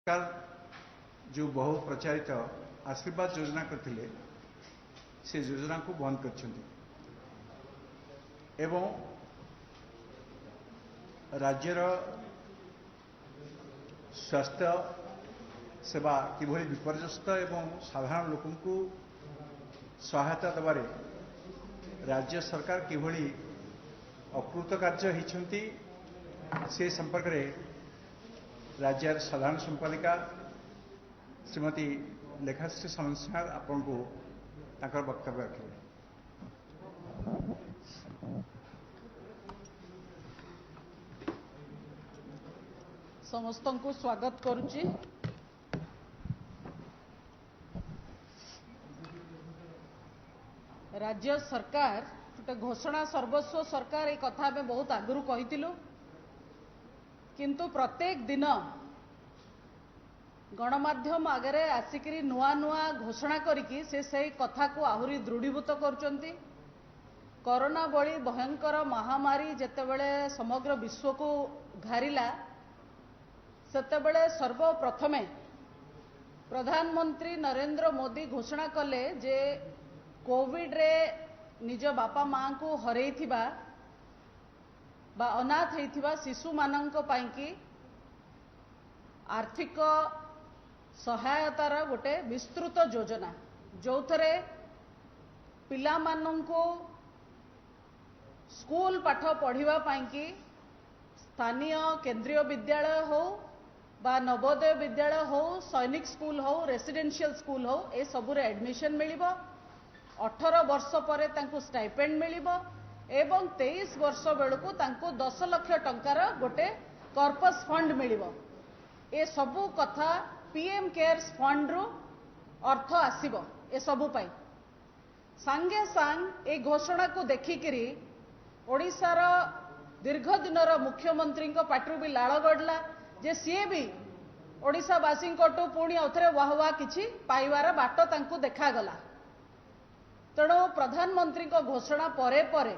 सरकार जो बहु प्रचारित आशीर्वाद योजना करथिले से योजना को बंद करछन्ति एवं राज्यर स्वास्थ्य सेवा किभली विपर्यस्त एवं साधारण लोकंकु सहायता देबारे राज्य सरकार किभली अकृतकार्य होइछन्ति से संपर्क में राज्य साधारण संपादिका श्रीमती लेखाश्री समस्या आपन को वक्तव्य रखे। समस्त को स्वागत करुच्ची। राज्य सरकार गोटे घोषणा सर्वस्व सरकार एक कथा आम बहुत आगु कही किंतु प्रत्येक दिन गणमाध्यम आगे आसिक नुआ नुआ घोषणा करिकी से कथा को आहरी दृढ़ीभूत करुचंती। कोरोना भली भयंकर महामारी जेतेबेले समग्र विश्व को घारिला सेतेबेले सर्वप्रथमे प्रधानमंत्री नरेंद्र मोदी घोषणा कले जे कोविड रे निज बापा माँ को हरैथिबा बा अनाथ होइथिबा शिशु मानंक पाइकी आर्थिक सहायतार गोटे विस्तृत योजना जो थरे पिला मानंको स्कूल पाठ पढ़िबा पाइकी स्थानीय केंद्रीय विद्यालय हो बा नवोदय विद्यालय हो सैनिक स्कूल हो रेसिडेंशियल स्कूल हो ए सबुरे एडमिशन मिलिबो। 18 वर्ष पर तांको स्टाइपेंड मिलिबो एवं 23 वर्ष बेलू तांको 10 लाख टंकार गोटे कॉर्पस फंड मिलिबो। ए सबु कथा पीएम केयर्स फंड रु अर्थ आसीबो। ए सबु पाई सांगे सांग ए घोषणा को देखिकिरी ओडिशार दीर्घ दिनर मुख्यमंत्री पाटरू भी लाल गड़ला जे सी भी ओडिशावासी पुणी आउथरे वाह वाह किछि पाइबार बाट तांको देखागला। तेणु प्रधानमंत्री घोषणा परे परे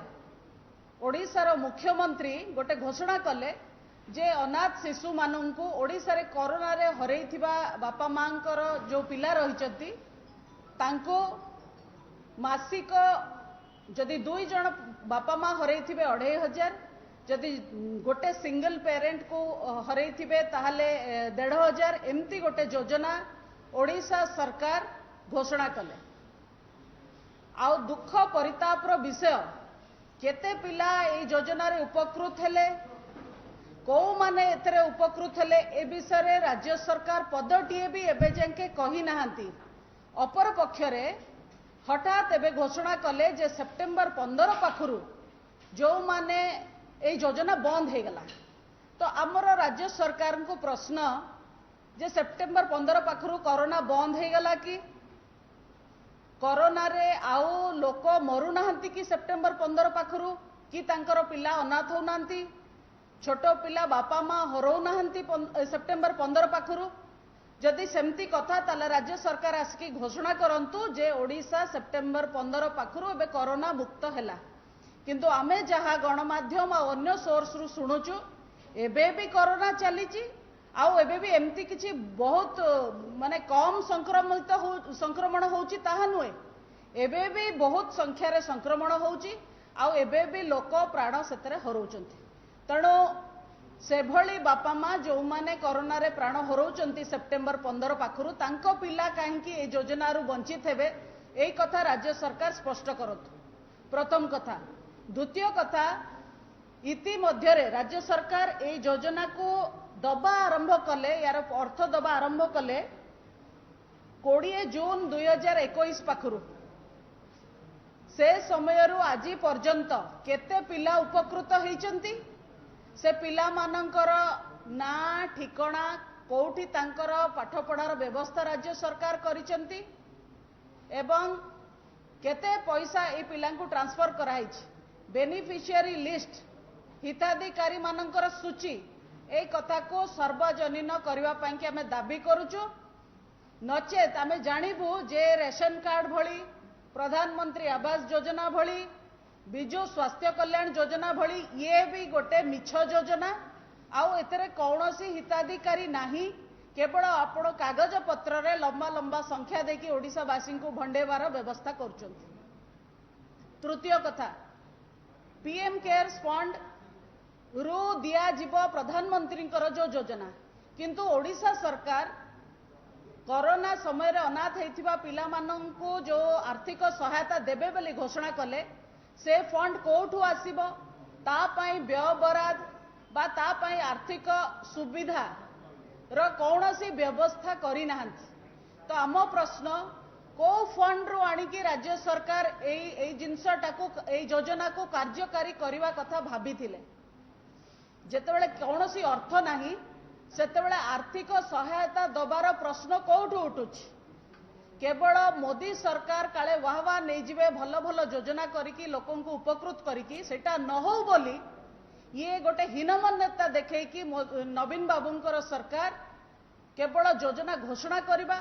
ओडिशार मुख्यमंत्री गोटे घोषणा कले जे अनाथ शिशु मानंकु ओडिशा रे कोरोना रे हरैथिबा बापा मांकर जो पिला रहिचंती तांको मासिक जदि 2 जण बापा माँ हरैथिबे 2500 जदि गोटे सिंगल पेरेंट को हरैथिबे ताहले 1500 एमती गोटे योजना ओडिशा सरकार घोषणा कले। आउ दुख परितापर विषय केते पिला ए योजना रे उपकृत हेले कौ माने एथरे उपकृत हेले ए विषय रे राज्य सरकार पदटीए भी एबे जाके कही नाहंती। अपर पक्षरे हठात एबे घोषणा कले जे सेप्टेम्बर 15 पाखरु जो माने ए योजना बंद हो गला। तो आमर राज्य सरकार को प्रश्न जे सेप्टेम्बर 15 पाखरु कोरोना बंद हो गला कि कोरोना रे आउ लोक मरु नाहंती कि सेप्टेम्बर 15 पाखरु कि तांकर पिला अनाथ हो नाहंती छोटो पिला बापा माँ हरौ नाहंती सेप्टेम्बर 15 पाखरु। जदि सेमती कथा ताले राज्य सरकार आसिकी घोषणा करंतु जे ओडिशा सेप्टेम्बर 15 पाखरु एबे कोरोना मुक्त हैला। किंतु आमे जहा गणमाध्यम आ अन्य सोर्स रु सुनुचु एबे भी कोरोना चलीची आउ एबे भी एमती किछि बहुत माने कम संक्रमण होउची ताहा नुए एबे भी बहुत संख्या रे संक्रमण होउची आउ एबे भी लोक प्राण सेतरे हरौचंती। तेणु से भली बापा माँ जो माने कोरोना रे प्राण हरौचंती सेप्टेम्बर 15 पाखरु तांको पिला काहेकि ए योजना रु वंचित हेबे एई कथा राज्य सरकार स्पष्ट करतु। प्रथम कथा। द्वितीय कथा इति मध्यरे राज्य सरकार ए योजना को दबा आरंभ कले यार अर्थ दबा आरंभ कले 20 जून 2021 पाखरु से समय रु आज पर्यंत केते पिला उपकृत होइचंती से पिला मानकर ना ठिकणा कोठी तांकर पाठपढ़ार व्यवस्था राज्य सरकार करिचंती एवं केते पैसा ए पिला को ट्रांसफर कराइछ बेनिफिशियरी लिस्ट हिताधिकारी मानकर सूची ए कथा को सार्वजनीन करबा पई कि हमें दाबी करूचु। नचेत आमे जानिबु जे रेशन कार्ड भली प्रधानमंत्री आवास योजना भली विजु स्वास्थ्य कल्याण योजना भली ये भी गोटे मिछ योजना आउ एतरे कौनसी हिताधिकारी नाही केवल आपण कागज पत्र रे लंबा लंबा संख्या देखि ओडिशावासी को भंडेवार व्यवस्था कर। तृतीय कथा, पीएम केयर्स फंड रु दियाजिब प्रधानमंत्री जो योजना, किंतु ओडिशा सरकार कोरोना समय रे अनाथ होइथिबा पिला माननकु जो आर्थिक सहायता देबे बोली घोषणा कले, से फंड कोठु आसीबो, ता पई व्यय बराद बा ता पई आर्थिक सुविधा रो कौनसी व्यवस्था करि नाहंती। तो आम प्रश्न, को फंड रु आनिकी राज्य सरकार एई जिनसटाकू एई योजना को कार्यकारी करने कथा भाबिथिले। जेतेबेले कौनसी अर्थ नाही सेतेबेले आर्थिक सहायता दबार प्रश्न कोठु उठुछि। केवल मोदी सरकार काले वाह वाह नहीं जिवे भल भल योजना करिकी लोकन को उपकृत करिकी सेटा न हो बोली ये गोटे हीनमन्यता देखैकी नवीन बाबूंकर सरकार केवल योजना घोषणा करबा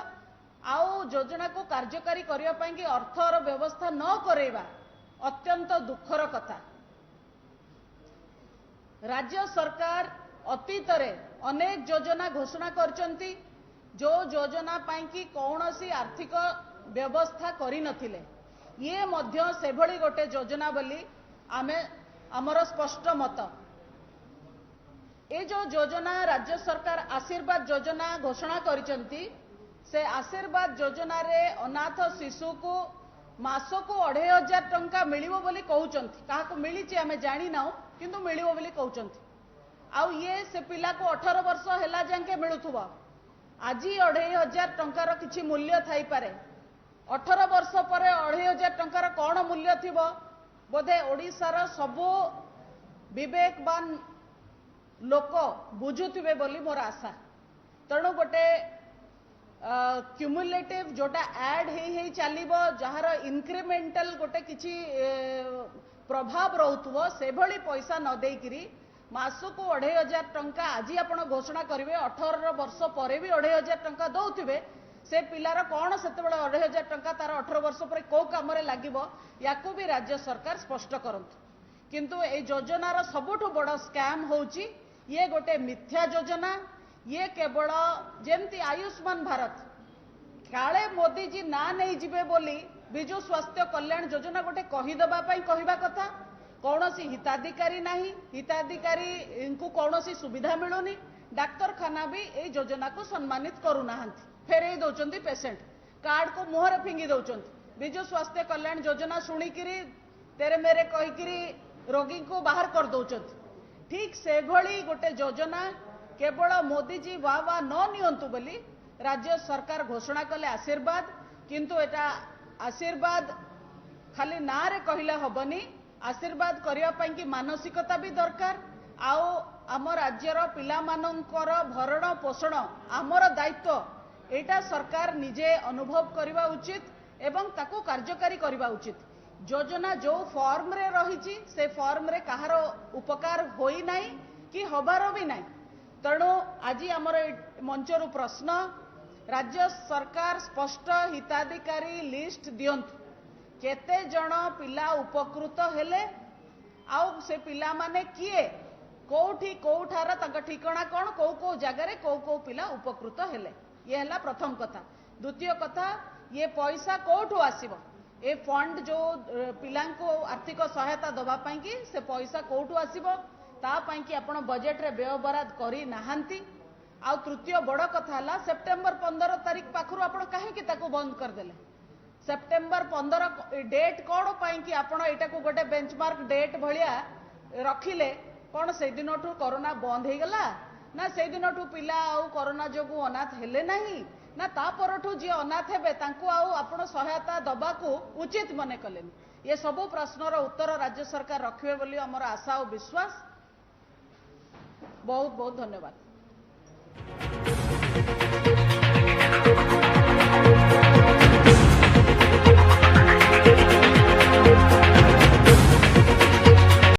आउ योजना को कार्यकारी करबा पई कि अर्थर व्यवस्था न करेबा अत्यंत दुखर कथा। राज्य सरकार अतीत रे अनेक योजना घोषणा करचंती जो योजना पाई कि कौनसी आर्थिक व्यवस्था करि नथिले। ये मध्य से भली गोटे योजना बोली आमे हमर स्पष्ट मत। ए जो योजना राज्य सरकार आशीर्वाद योजना घोषणा करिचंती, से आशीर्वाद योजना रे अनाथ शिशु को मासको 2500 टंका मिलिबो बोली कहउचंती। काहाको मिलिची आमे जानि नाउ, किंतु मिलिबो बोली कहउचंती। आउ ये से पिला को 18 वर्ष हेला जांके मिलुथुबा। आज 2500 टंकार किछि मूल्य थाई पारे, 18 वर्ष पर 2500 टंकार कौन मूल्य थिबो बोधे ओडिशार सबो विवेकवान लोक बुझुथिबे बोली मोर आशा। तेणु गोटे क्युमुलेटिव जोटा ऐड हे चलिबो जहार इंक्रीमेंटल गोटे किछि प्रभाव रहउथबो से भली पैसा न देइकिरी मासको 2500 टंका आज आपण घोषणा करेंगे, 18 वर्ष पर भी 2500 टंका दौथिबे, से पिलार कौन से 2500 टंका तार 18 वर्ष पर कौ काम लागिबो याकू भी राज्य सरकार स्पष्ट करंतु। किंतु ए योजनार सबुठु बड़ स्कैम होउची ये गोटे मिथ्या योजना। ये केवल जेमती आयुष्मान भारत काले मोदी जी ना नहीं जिबे बोली विजु स्वास्थ्य कल्याण योजना गोटे कहीदेबा कहवा कथा, कौनसी हिताधिकारी नहीं, हिताधिकारी को कौनसी सुविधा मिलुनी, डाक्तरखाना भी ए योजना को सम्मानित करूना, फेरई दौरान पेसेंट कार्ड को मुहर फिंगी दौरान। विजु स्वास्थ्य कल्याण योजना शुणिकी तेरे मेरे कहीकि रोगी को बाहर कर दौरान। ठीक से भली गोटे योजना केवल मोदी जी वाह वाह न नियंतु बोली राज्य सरकार घोषणा कले आशीर्वाद, किंतु एटा आशीर्वाद खाली ना रे कहले हबनी, आशीर्वाद करिया पई कि मानसिकता भी दरकार। आओ आम राज्यर पिला मानकर भरण पोषण आमर दायित्व, एटा सरकार निजे अनुभव करबा उचित एवं ताको कार्यकारी करबा उचित। योजना जो फॉर्म रे रही से फॉर्म रे कहार उपकार होई नाही कि हबार भी नाही। तेणु आज आमर मंचरु प्रश्न, राज्य सरकार स्पष्ट हिताधिकारी लिस्ट दियंतु, केते जण पिला उपकृत हेले, आउ से पिला माने किए, कोठी कोठार तंक ठिकाना कौन, कौ कौ जगार कौ पिला उपकृत हेले। ये हला प्रथम कथा। द्वितीय कथा, ये पैसा कोठु आसीबो, ए फंड जो पिला को आर्थिक सहायता दबा पाई कि से पैसा कोठु आसीबो ता पाई कि आपण बजेट रे व्यय बराद करी नाहंती। आ तृतीय बड़ कथा हला, सेप्टेम्बर 15 तारिख पाखरु आपण काहे कि ताको बंद कर देले। सेप्टेम्बर 15 डेट कौन पाई कि आपण एटा को गोटे बेंचमार्क डेट भलिया रखिले, कौन से दिनठू कोरोना बंद हो गला ना से दिनठू पिला आउ कोरोना जोगु अनाथ हेले नहीं ना ता परठू जी अनाथ हेबे तांको आउ आपण सहायता दबा को उचित मने कलेनी। ये सब प्रश्नर उत्तर राज्य सरकार रखिबे बोली हमर आशा और विश्वास। बहुत बहुत धन्यवाद।